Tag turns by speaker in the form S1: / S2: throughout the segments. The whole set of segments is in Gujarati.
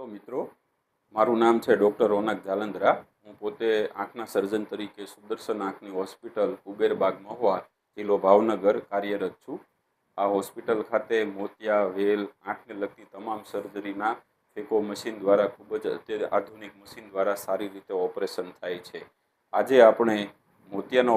S1: હેલો મિત્રો, મારું નામ છે ડૉક્ટર રોનક જાલંધરા। હું પોતે આંખના સર્જન તરીકે સુદર્શન આંખની હોસ્પિટલ કુબેરબાગ મહુવા જિલ્લો ભાવનગર કાર્યરત છું। આ હોસ્પિટલ ખાતે મોતિયા, વેલ, આંખને લગતી તમામ સર્જરીના ફેકો મશીન દ્વારા ખૂબ જ અત્યારે આધુનિક મશીન દ્વારા સારી રીતે ઓપરેશન થાય છે। આજે આપણે મોતિયાના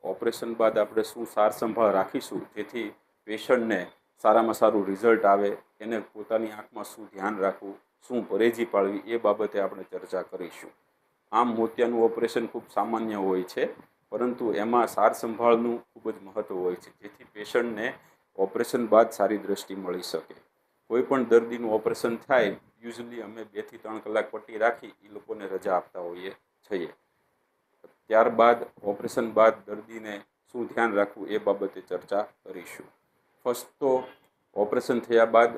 S1: ઓપરેશન બાદ આપણે શું સાર સંભાળ રાખીશું જેથી પેશન્ટને સારામાં સારું રિઝલ્ટ આવે, એને પોતાની આંખમાં શું ધ્યાન રાખવું, શું પરેજી પાળવી એ બાબતે આપણે ચર્ચા કરીશું। આમ મોતિયાનું ઓપરેશન ખૂબ સામાન્ય હોય છે, પરંતુ એમાં સાર સંભાળનું ખૂબ જ મહત્ત્વ હોય છે જેથી પેશન્ટને ઓપરેશન બાદ સારી દ્રષ્ટિ મળી શકે। કોઈ પણ દર્દીનું ઓપરેશન થાય યુઝ્યુઅલી અમે 2 થી 3 કલાક પટ્ટી રાખી એ લોકોને રજા આપતા હોઈએ છીએ। ત્યારબાદ ઓપરેશન બાદ દર્દીને શું ધ્યાન રાખવું એ બાબતે ચર્ચા કરીશું। ફર્સ્ટ તો ઓપરેશન થયા બાદ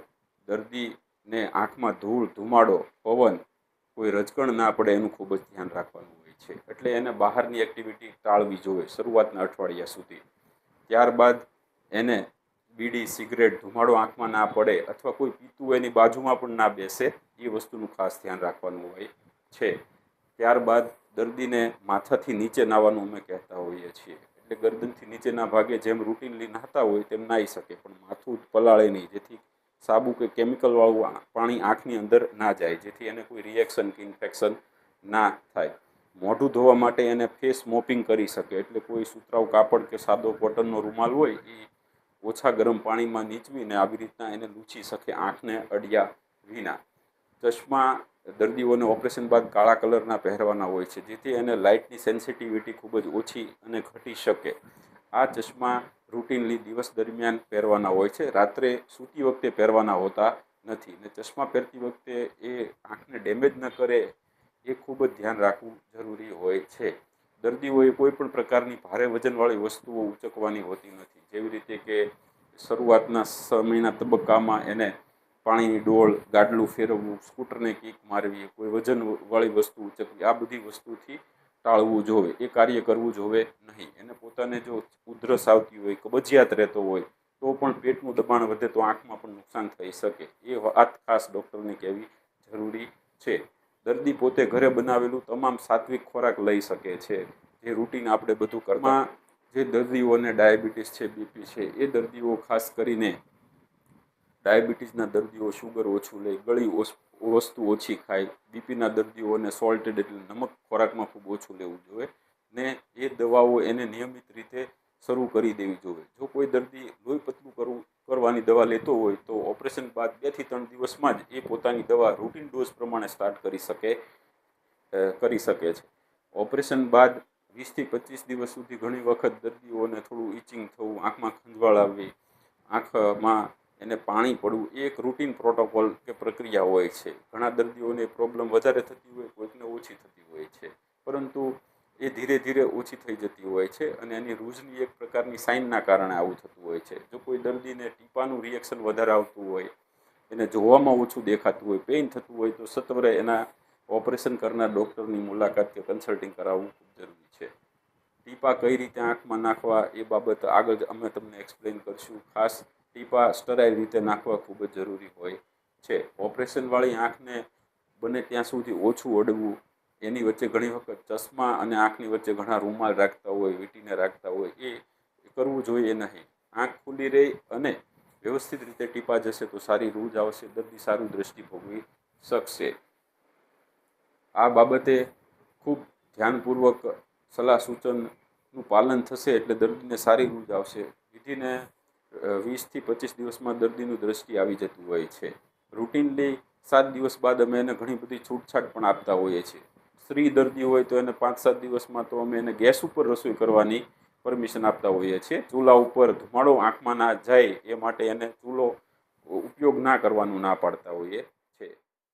S1: દર્દીને આંખમાં ધૂળ, ધુમાડો, પવન, કોઈ રજકણ ના પડે એનું ખૂબ જ ધ્યાન રાખવાનું હોય છે, એટલે એને બહારની એક્ટિવિટી ટાળવી જોઈએ શરૂઆતના અઠવાડિયા સુધી। ત્યારબાદ એને બીડી, સિગરેટ, ધુમાડો આંખમાં ના પડે અથવા કોઈ પીતું એની બાજુમાં પણ ના બેસે એ વસ્તુનું ખાસ ધ્યાન રાખવાનું હોય છે। ત્યારબાદ દર્દીને માથાથી નીચે નાહવાનું અમે કહેતા હોઈએ છીએ, એટલે ગરદનથી નીચેના ભાગે જેમ રૂટીનલી નહાતા હોય તેમ નાહી શકે, પણ માથું પલાળે નહીં, જેથી સાબુ કે કેમિકલવાળું પાણી આંખની અંદર ના જાય, જેથી એને કોઈ રિએક્શન કે ઇન્ફેક્શન ના થાય। મોઢું ધોવા માટે એને ફેસ મોપિંગ કરી શકે, એટલે કોઈ સુતરાઉ કાપડ કે સાદો કોટનનો રૂમાલ હોય એ ઓછા ગરમ પાણીમાં નીચવીને આવી રીતના એને લૂછી શકે આંખને અડ્યા વિના। ચશ્મા દર્દીઓને ઓપરેશન બાદ કાળા કલરના પહેરવાના હોય છે, જેથી એને લાઇટની સેન્સિટિવિટી ખૂબ જ ઓછી અને ઘટી શકે। આ ચશ્મા રૂટીનલી દિવસ દરમિયાન પહેરવાના હોય છે, રાત્રે સૂતી વખતે પહેરવાના હોતા નથી, ને ચશ્મા પહેરતી વખતે એ આંખને ડેમેજ ન કરે એ ખૂબ જ ધ્યાન રાખવું જરૂરી હોય છે। દર્દીઓએ કોઈ પણ પ્રકારની ભારે વજનવાળી વસ્તુઓ ઉચકવાની હોતી નથી, જેવી રીતે કે શરૂઆતના સમયના તબક્કામાં એને પાણીની ડોલ, ગાડલું ફેરવવું, સ્કૂટરને કિક મારવી, કોઈ વજનવાળી વસ્તુ ઉચકવી, આ બધી વસ્તુથી ટાળવું જોવે, એ કાર્ય કરવું જોવે નહીં। એને પોતાને જો ઉધરસ આવતી હોય, કબજિયાત રહેતો હોય તો પણ પેટનું દબાણ વધે તો આંખમાં પણ નુકસાન થઈ શકે, એ વાત ખાસ ડૉક્ટરને કહેવી જરૂરી છે। દર્દી પોતે ઘરે બનાવેલું તમામ સાત્વિક ખોરાક લઈ શકે છે, જે રૂટીન આપણે બધું કરતાં। જે દર્દીઓને ડાયાબિટીસ છે, બીપી છે, એ દર્દીઓ ખાસ કરીને ડાયાબિટીસના દર્દીઓ શુગર ઓછું લે, ગળી વસ્તુ ઓછી ખાય, બીપીના દર્દીઓને સોલ્ટેડ એટલે નમક ખોરાકમાં ખૂબ ઓછું લેવું જોઈએ, ને એ દવાઓ એને નિયમિત રીતે શરૂ કરી દેવી જોઈએ। જો કોઈ દર્દી લોહી પતલું કરવાની દવા લેતો હોય તો ઓપરેશન બાદ 2 થી 3 દિવસમાં જ એ પોતાની દવા રૂટીન ડોઝ પ્રમાણે સ્ટાર્ટ કરી શકે છે। ઓપરેશન બાદ 20 થી 25 દિવસ સુધી ઘણી વખત દર્દીઓને થોડું ઇચિંગ થવું, આંખમાં ખંજવાળ આવવી, આંખમાં એને પાણી પડવું એ એક રૂટીન પ્રોટોકોલ કે પ્રક્રિયા હોય છે। ઘણા દર્દીઓને પ્રોબ્લેમ વધારે થતી હોય, કોઈકને ઓછી થતી હોય છે, પરંતુ એ ધીરે ધીરે ઓછી થઈ જતી હોય છે અને એની રૂઝની એક પ્રકારની સાઇનના કારણે આવું થતું હોય છે। જો કોઈ દર્દીને ટીપાનું રિએક્શન વધારે આવતું હોય, એને જોવામાં ઓછું દેખાતું હોય, પેઇન થતું હોય તો સત્વરે એના ઓપરેશન કરનાર ડૉક્ટરની મુલાકાત કે કન્સલ્ટિંગ કરાવવું ખૂબ જરૂરી છે। ટીપા કઈ રીતે આંખમાં નાખવા એ બાબત આગળ અમે તમને એક્સપ્લેન કરીશું। ખાસ ટીપા સ્ટરાઇલ રીતે નાખવા ખૂબ જ જરૂરી હોય છે। ઓપરેશનવાળી આંખને બને ત્યાં સુધી ઓછું અડવું, એની વચ્ચે ઘણી વખત ચશ્મા અને આંખની વચ્ચે ઘણા રૂમાલ રાખતા હોય, વીંટીને રાખતા હોય, એ કરવું જોઈએ નહીં। આંખ ખુલ્લી રહી અને વ્યવસ્થિત રીતે ટીપા જશે તો સારી રૂઝ આવશે, દર્દી સારું દ્રષ્ટિ ભોગવી શકશે। આ બાબતે ખૂબ ધ્યાનપૂર્વક સલાહ સૂચનનું પાલન થશે એટલે દર્દીને સારી રૂઝ આવશે। વિધિને 20 થી 25 દિવસમાં દર્દીનું દ્રષ્ટિ આવી જતું હોય છે। રૂટીનલી 7 દિવસ બાદ અમે એને ઘણી બધી છૂટછાટ પણ આપતા હોઈએ છીએ। સ્ત્રી દર્દી હોય તો એને 5-7 દિવસમાં તો અમે એને ગેસ ઉપર રસોઈ કરવાની પરમિશન આપતા હોઈએ છીએ। ચૂલા ઉપર ધુમાડો આંખમાં ના જાય એ માટે એને ચૂલો ઉપયોગ ના કરવાનું ના પાડતા હોઈએ